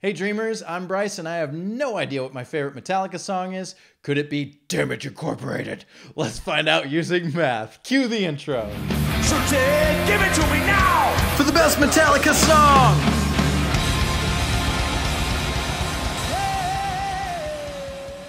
Hey Dreamers, I'm Bryce and I have no idea what my favorite Metallica song is. Could it be Damage Incorporated? Let's find out using math. Cue the intro. So give it to me now! For the best Metallica song!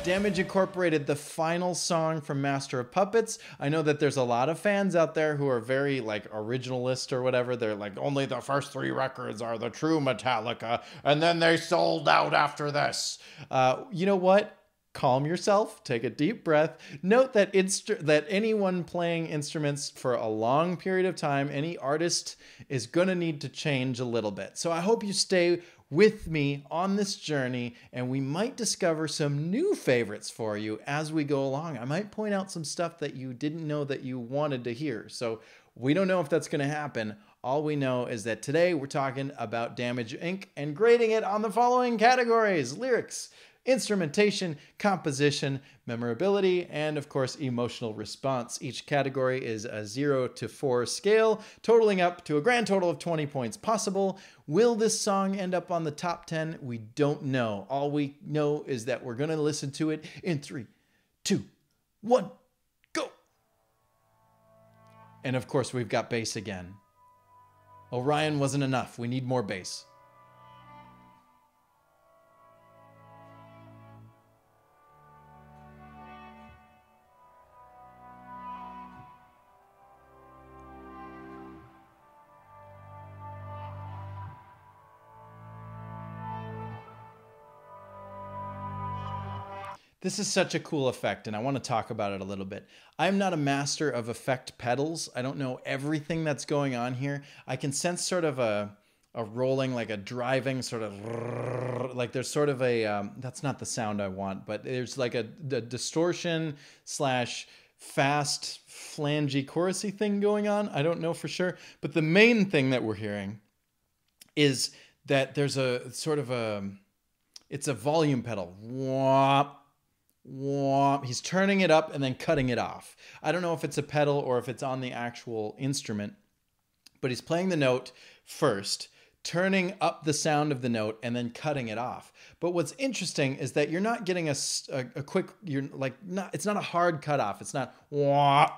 Damage Incorporated, the final song from Master of Puppets. I know that there's a lot of fans out there who are very like originalist or whatever. They're like, only the first 3 records are the true Metallica, and then they sold out after this. You know what? Calm yourself, take a deep breath. Note that that anyone playing instruments for a long period of time, any artist is gonna need to change a little bit. So I hope you stay with me on this journey and we might discover some new favorites for you as we go along. I might point out some stuff that you didn't know that you wanted to hear. So we don't know if that's gonna happen. All we know is that today we're talking about Damage Inc. and grading it on the following categories: lyrics, instrumentation, composition, memorability, and of course, emotional response. Each category is a 0 to 4 scale, totaling up to a grand total of 20 points possible. Will this song end up on the top 10? We don't know. All we know is that we're gonna listen to it in 3, 2, 1, go. And of course, we've got bass again. Orion wasn't enough. We need more bass. This is such a cool effect, and I want to talk about it a little bit. I'm not a master of effect pedals. I don't know everything that's going on here. I can sense sort of a rolling, like a driving sort of, like there's sort of a, that's not the sound I want, but there's like a distortion slash fast flangey chorusy thing going on. I don't know for sure, but the main thing that we're hearing is that there's a sort of it's a volume pedal. Whop. He's turning it up and then cutting it off. I don't know if it's a pedal or if it's on the actual instrument, but he's playing the note first, turning up the sound of the note and then cutting it off. But what's interesting is that you're not getting a quick, it's not a hard cut off. It's not wah,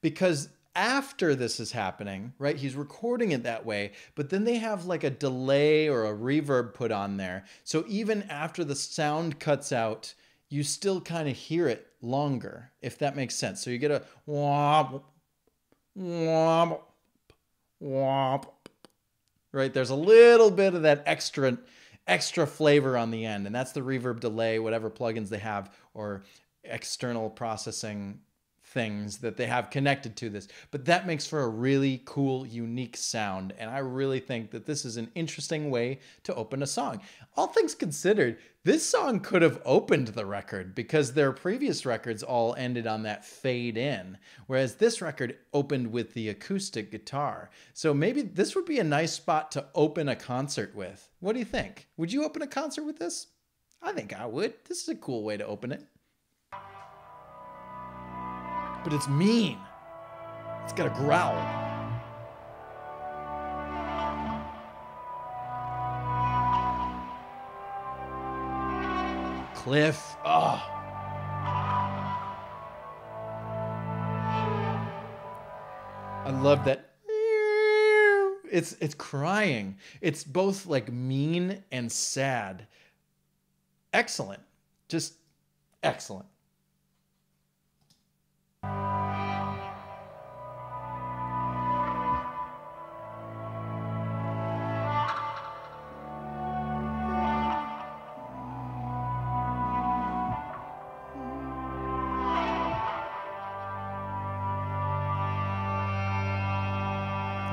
because after this is happening, right? He's recording it that way, but then they have like a delay or a reverb put on there. So even after the sound cuts out, you still kind of hear it longer, if that makes sense. So you get a womp, womp, womp, right? There's a little bit of that extra flavor on the end, and that's the reverb delay, whatever plugins they have, or external processing things that they have connected to this. But that makes for a really cool, unique sound, and I really think that this is an interesting way to open a song. All things considered, this song could have opened the record because their previous records all ended on that fade in, whereas this record opened with the acoustic guitar. So maybe this would be a nice spot to open a concert with. What do you think? Would you open a concert with this? I think I would. This is a cool way to open it. But it's mean. It's got a growl. Cliff. Oh. I love that. It's crying. It's both like mean and sad. Excellent. Just excellent.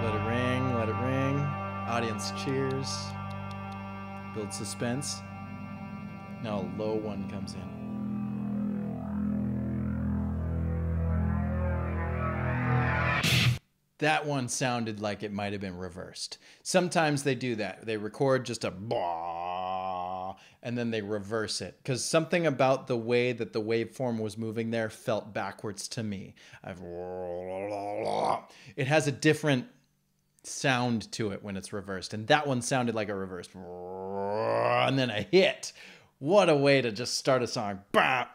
Let it ring, let it ring. Audience cheers. Build suspense. Now a low one comes in. That one sounded like it might have been reversed. Sometimes they do that. They record just a bah, and then they reverse it. Because something about the way that the waveform was moving there felt backwards to me. It has a different sound to it when it's reversed, and that one sounded like a reversed. and then a hit. What a way to just start a song. Bah!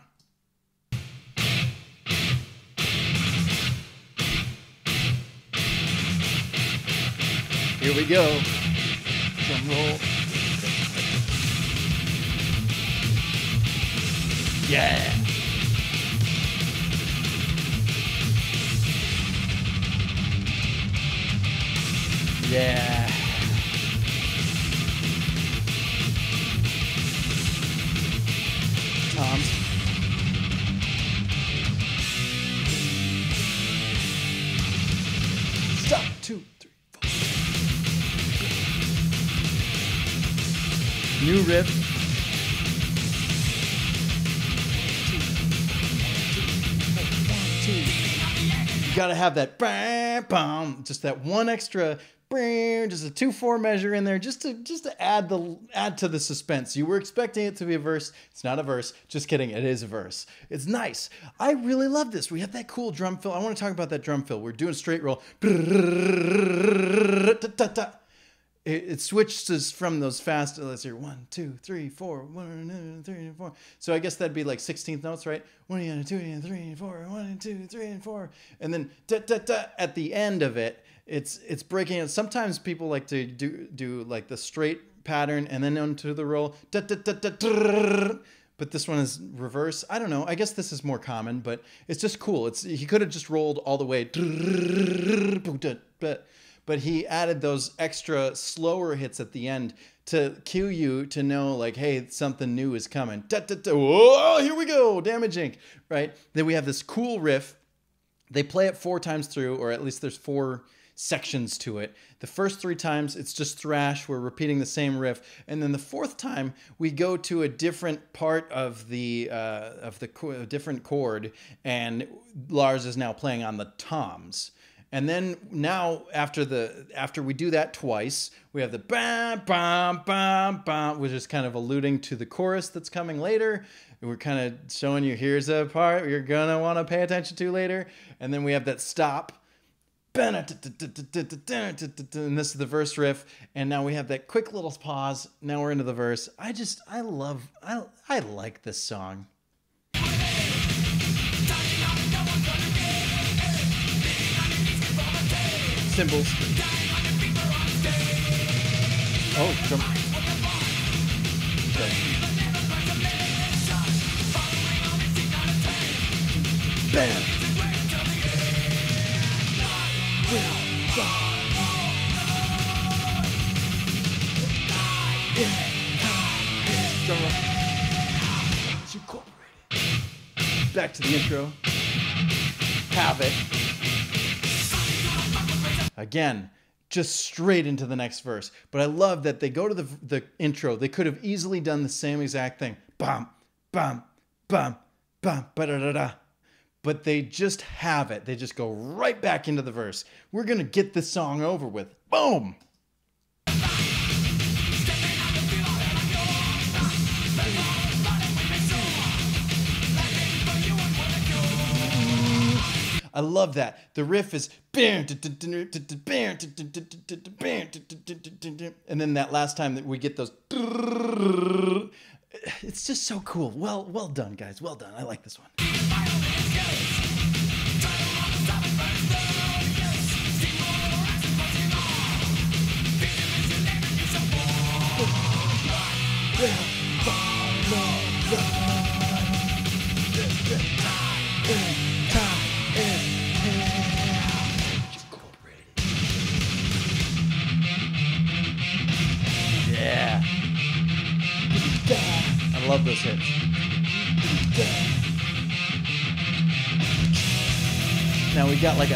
Here we go. Drum roll. Yeah. Yeah. Toms. Stop. 2, 3, 4. New riff. You gotta have that bam, bam, just that one extra, just a 2/4 measure in there, just to add to the suspense. You were expecting it to be a verse. It's not a verse. Just kidding. It is a verse. It's nice. I really love this. We have that cool drum fill. I want to talk about that drum fill. We're doing straight roll. It switches from those fast. Let's hear 1, 2, 3, 4. 1, 2, 3, 4. So I guess that'd be like 16th notes, right? 1, 2, 3, 4. 1, 2, 3, 4. And then at the end of it, it's breaking it. Sometimes people like to do like the straight pattern and then onto the roll. But this one is reverse. I don't know. I guess this is more common, but it's just cool. He could have just rolled all the way. But he added those extra slower hits at the end to cue you to know, like, hey, something new is coming. Whoa, here we go, Damage Inc. Right? Then we have this cool riff. They play it 4 times through, or at least there's 4 sections to it. The first 3 times, it's just thrash. We're repeating the same riff. And then the 4th time, we go to a different part of the different chord, and Lars is now playing on the toms. And then now after we do that twice, we have the bam, bam, bam, bam, which is kind of alluding to the chorus that's coming later. And we're kind of showing you, here's a part you're going to want to pay attention to later. And then we have that stop. And this is the verse riff. And now we have that quick little pause. Now we're into the verse. I like this song. Cymbals. Oh, drum. Okay. Bam. Back to the intro. Have it. Again, just straight into the next verse. But I love that they go to the intro. They could have easily done the same exact thing. Bam, bam, bam, bam, ba-da-da-da. But they just have it. They just go right back into the verse. We're going to get this song over with. Boom! I love that. The riff is and then that last time that we get those, it's just so cool. Well done, guys. Well done. I like this one. Yeah. I love those hits. Now we got like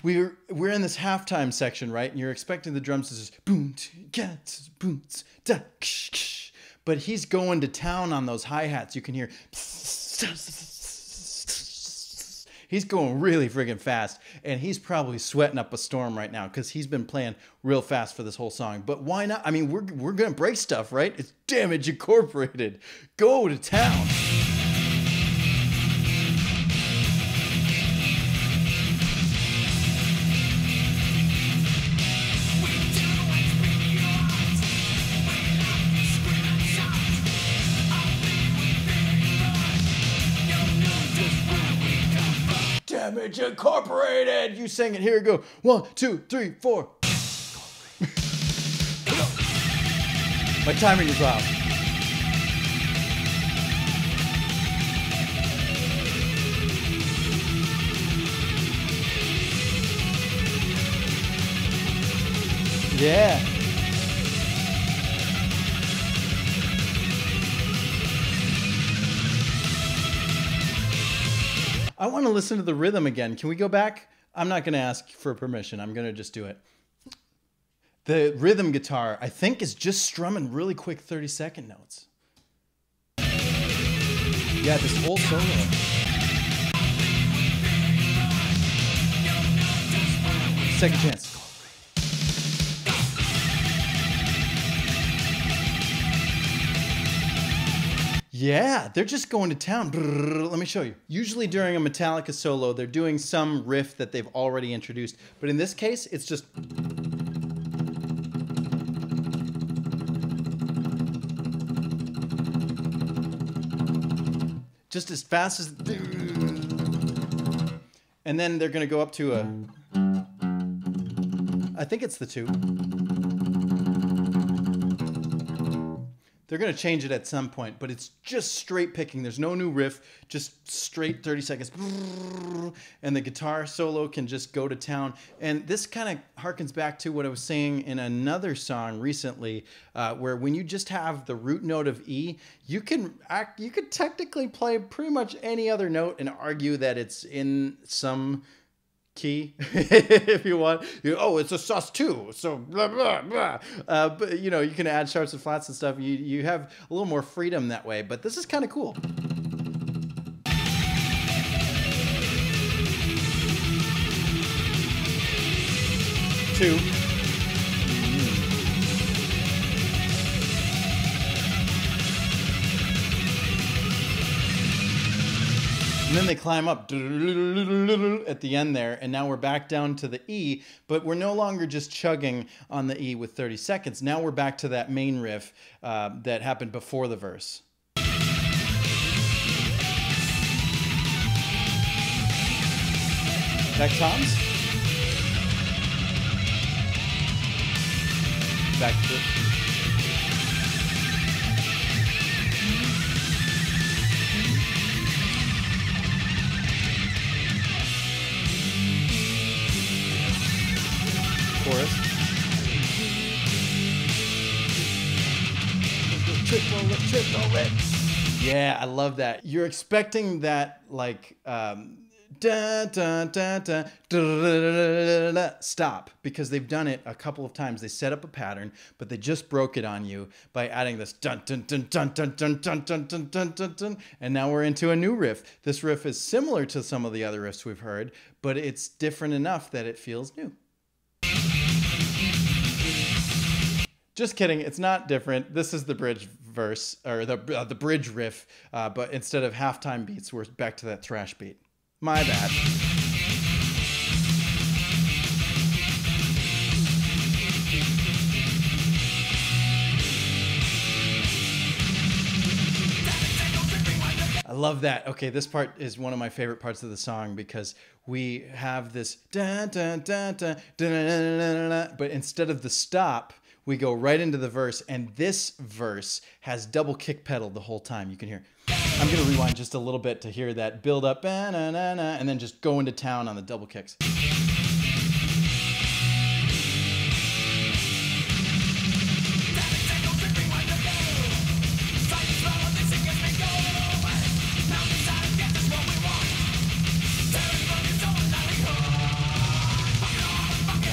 we're in this halftime section, right? And you're expecting the drums to just boom, cats, boom, da, ksh, ksh. But he's going to town on those hi-hats. You can hear. He's going really friggin' fast, and he's probably sweating up a storm right now because he's been playing real fast for this whole song. But why not? I mean, we're gonna break stuff, right? It's Damage Incorporated. Go to town. Damage Incorporated. You sing it. Here we go. 1, 2, 3, 4. My timing is off. Yeah. I want to listen to the rhythm again. Can we go back? I'm not going to ask for permission. I'm going to just do it. The rhythm guitar, I think, is just strumming really quick 30-second notes. Yeah, this whole solo. Second chance. Yeah, they're just going to town. Let me show you. Usually during a Metallica solo, they're doing some riff that they've already introduced. But in this case, it's just... just as fast as... And then they're going to go up to a... I think it's the 2. They're going to change it at some point, but it's just straight picking. There's no new riff, just straight 30 seconds. And the guitar solo can just go to town. And this kind of harkens back to what I was saying in another song recently, where when you just have the root note of E, you could technically play pretty much any other note and argue that it's in some key if you want. Oh, it's a sus2, so blah blah blah. But you know, you can add sharps and flats and stuff. You have a little more freedom that way, but this is kind of cool. Two. And then they climb up at the end there, and now we're back down to the E, but we're no longer just chugging on the E with 30 seconds. Now we're back to that main riff that happened before the verse. Back toms. Back to... chorus. Triple it. Yeah, I love that. You're expecting that, like, da, da, da, da, da, da, da, stop, because they've done it a couple of times. They set up a pattern, but they just broke it on you by adding this dun dun dun dun dun dun dun dun dun dun dun dun, and now we're into a new riff. This riff is similar to some of the other riffs we've heard, but it's different enough that it feels new. Just kidding, it's not different. This is the bridge verse, or the bridge riff, but instead of halftime beats, we're back to that thrash beat. My bad. I love that. Okay, this part is one of my favorite parts of the song because we have this da da da da da da da, but instead of the stop, we go right into the verse, and this verse has double kick pedal the whole time. You can hear. I'm going to rewind just a little bit to hear that build up, and then just go into town on the double kicks.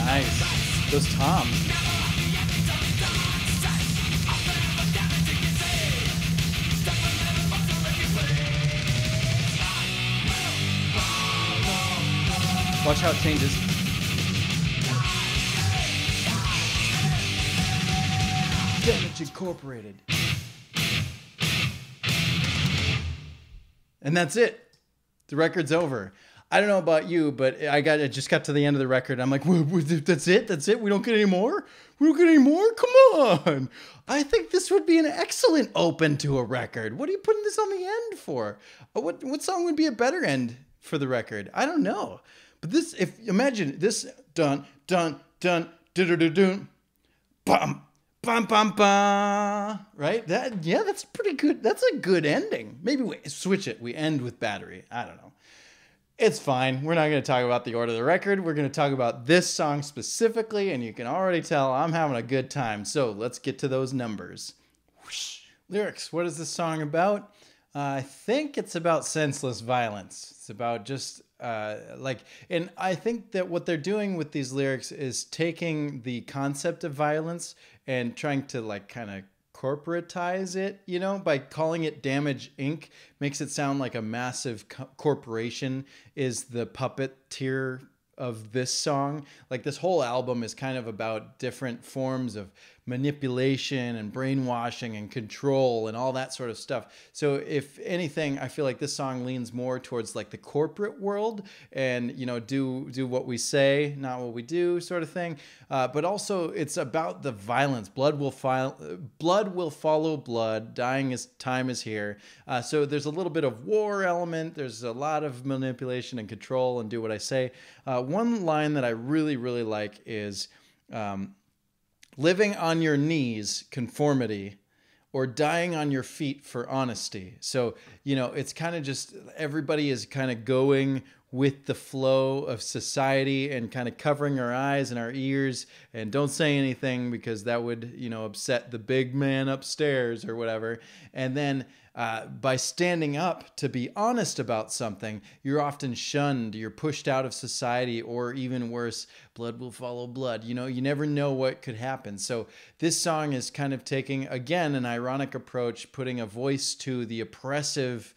Nice. Those toms. Watch how it changes. Damage Incorporated. And that's it. The record's over. I don't know about you, but I just got to the end of the record. I'm like, that's it? That's it? We don't get any more? We don't get any more? Come on. I think this would be an excellent open to a record. What are you putting this on the end for? What song would be a better end for the record. I don't know. But this, if imagine this, dun, dun, dun, dun, bum, bum, bum, bum, right? That's pretty good. That's a good ending. Maybe we switch it. We end with Battery. I don't know. It's fine. We're not going to talk about the order of the record. We're going to talk about this song specifically, and you can already tell I'm having a good time. So let's get to those numbers. Whoosh. Lyrics. What is this song about? I think it's about senseless violence. It's about just and I think that what they're doing with these lyrics is taking the concept of violence and trying to like kind of corporatize it, you know, by calling it Damage Inc. Makes it sound like a massive corporation is the puppeteer of this song. Like this whole album is kind of about different forms of manipulation and brainwashing and control and all that sort of stuff. So if anything, I feel like this song leans more towards like the corporate world and, you know, do what we say, not what we do sort of thing. But also it's about the violence. Blood will follow blood. Time is here. So there's a little bit of war element. There's a lot of manipulation and control and do what I say. One line that I really, really like is, living on your knees, conformity, or dying on your feet for honesty. So, you know, it's kind of just everybody is kind of going with the flow of society and kind of covering our eyes and our ears and don't say anything because that would, you know, upset the big man upstairs or whatever. And then by standing up to be honest about something, you're often shunned, you're pushed out of society, or even worse, blood will follow blood. You know, you never know what could happen. So this song is kind of taking, again, an ironic approach, putting a voice to the oppressive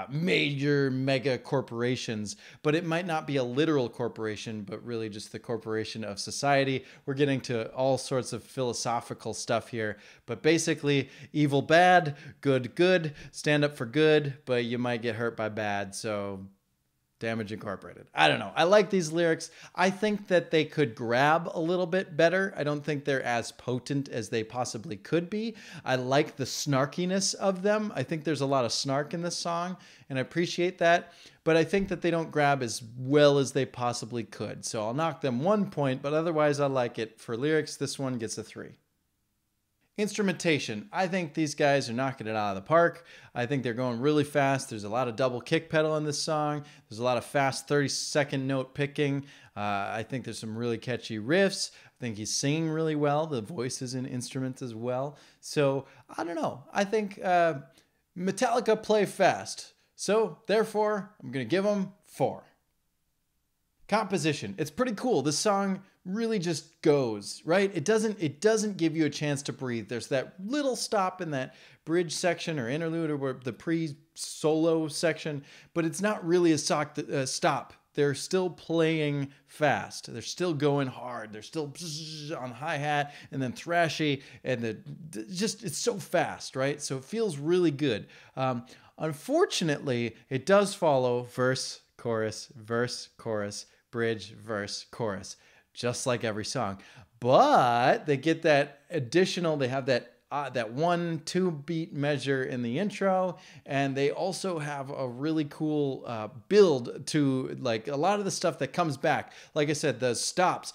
major mega corporations, but it might not be a literal corporation, but really just the corporation of society. We're getting to all sorts of philosophical stuff here, but basically evil bad, good good, stand up for good, but you might get hurt by bad. So Damage Incorporated. I don't know. I like these lyrics. I think that they could grab a little bit better. I don't think they're as potent as they possibly could be. I like the snarkiness of them. I think there's a lot of snark in this song, and I appreciate that. But I think that they don't grab as well as they possibly could. So I'll knock them 1 point, but otherwise I like it. For lyrics, this one gets a 3. Instrumentation. I think these guys are knocking it out of the park. I think they're going really fast. There's a lot of double kick pedal in this song. There's a lot of fast 30-second note picking. I think there's some really catchy riffs. I think he's singing really well. The voice is in instruments as well. So I don't know. I think Metallica play fast. So therefore, I'm going to give them 4. Composition. It's pretty cool. This song really just goes, right? It doesn't give you a chance to breathe. There's that little stop in that bridge section or interlude or the pre-solo section, but it's not really a stop. They're still playing fast. They're still going hard. They're still on hi-hat and then thrashy, and it's so fast, right? So it feels really good. Unfortunately, it does follow verse, chorus, bridge, verse, chorus, just like every song. But they get that additional, they have that 1-2 beat measure in the intro, and they also have a really cool build to like a lot of the stuff that comes back. Like I said, the stops,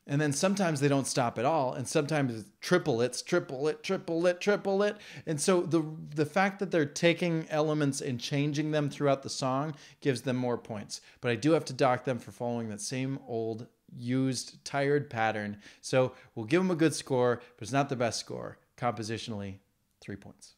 and then sometimes they don't stop at all, and sometimes it's triple it. And so the fact that they're taking elements and changing them throughout the song gives them more points. But I do have to dock them for following that same old used tired pattern. So we'll give them a good score, but it's not the best score. Compositionally, 3 points.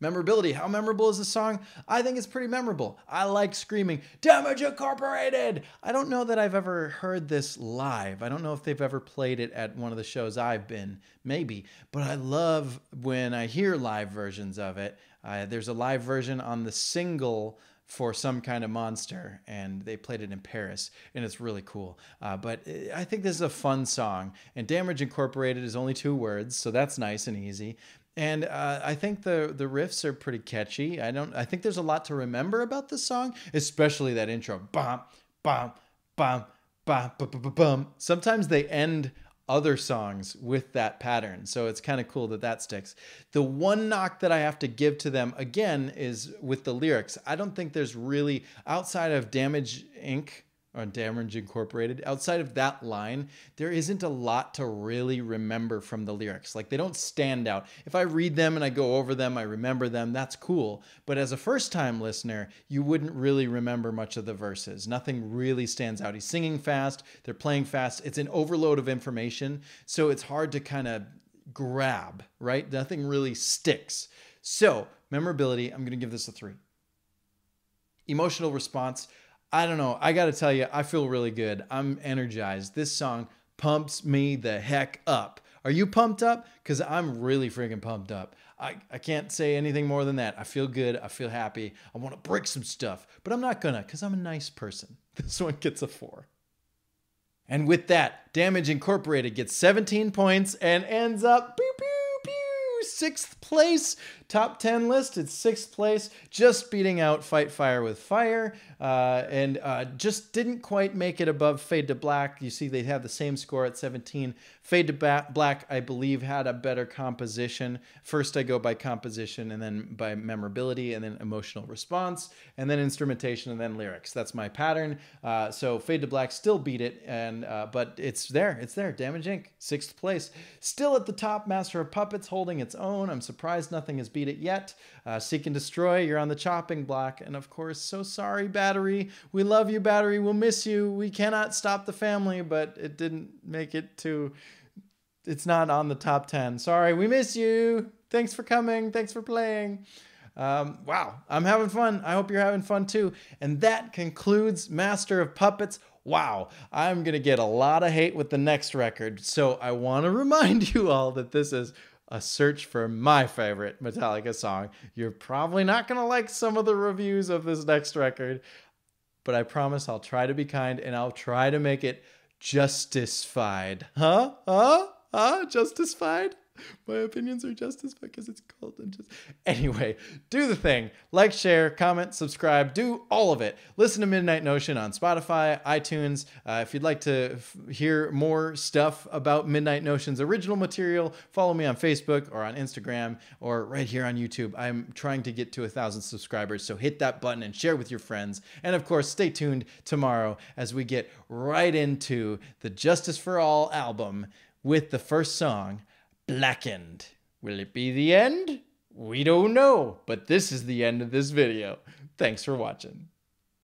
Memorability. How memorable is this song? I think it's pretty memorable. I like screaming, Damage Incorporated! I don't know that I've ever heard this live. I don't know if they've ever played it at one of the shows I've been. Maybe. But I love when I hear live versions of it. There's a live version on the single for Some Kind of Monster, and they played it in Paris, and it's really cool. But I think this is a fun song, and Damage Incorporated is only 2 words, so that's nice and easy. And I think the riffs are pretty catchy. I think there's a lot to remember about this song, especially that intro. Bum, bum, bum, bum, bum, bum, bum. Sometimes they end other songs with that pattern. So it's kind of cool that that sticks. The one knock that I have to give to them again is with the lyrics. I don't think there's really, outside of Damage Inc., or Damage Incorporated, outside of that line, there isn't a lot to really remember from the lyrics. Like, they don't stand out. If I read them and I go over them, I remember them, that's cool. But as a first-time listener, you wouldn't really remember much of the verses. Nothing really stands out. He's singing fast, they're playing fast. It's an overload of information, so it's hard to kind of grab, right? Nothing really sticks. So, memorability, I'm going to give this a 3. Emotional response, I don't know. I got to tell you, I feel really good. I'm energized. This song pumps me the heck up. Are you pumped up? Because I'm really freaking pumped up. I can't say anything more than that. I feel good. I feel happy. I want to break some stuff, but I'm not gonna because I'm a nice person. This one gets a 4. And with that, Damage Incorporated gets 17 points and ends up 6th place. Top 10 list, it's 6th place, just beating out Fight Fire with Fire, and just didn't quite make it above Fade to Black. You see they have the same score at 17. Fade to Black, I believe, had a better composition. First I go by composition, and then by memorability, and then emotional response, and then instrumentation, and then lyrics. That's my pattern. So Fade to Black still beat it, and but it's there. Damage Inc., 6th place. Still at the top, Master of Puppets holding its own. I'm surprised nothing has beat it yet. Seek and Destroy, you're on the chopping block. And of course, So Sorry, Battery. We love you, Battery. We'll miss you. We cannot stop the family, but it didn't make it to... It's not on the top 10. Sorry, we miss you. Thanks for coming. Thanks for playing. Wow, I'm having fun. I hope you're having fun too. And that concludes Master of Puppets. Wow, I'm going to get a lot of hate with the next record. So I want to remind you all that this is a search for my favorite Metallica song. You're probably not going to like some of the reviews of this next record, but I promise I'll try to be kind and I'll try to make it justified. Justified? My opinions are justified because it's called unjust. Anyway, do the thing. Like, share, comment, subscribe. Do all of it. Listen to Midnight Notion on Spotify, iTunes. If you'd like to hear more stuff about Midnight Notion's original material, follow me on Facebook or on Instagram or right here on YouTube. I'm trying to get to 1,000 subscribers, so hit that button and share with your friends. And of course, stay tuned tomorrow as we get right into the Justice for All album with the first song, Blackened. Will it be the end? We don't know, but this is the end of this video. Thanks for watching.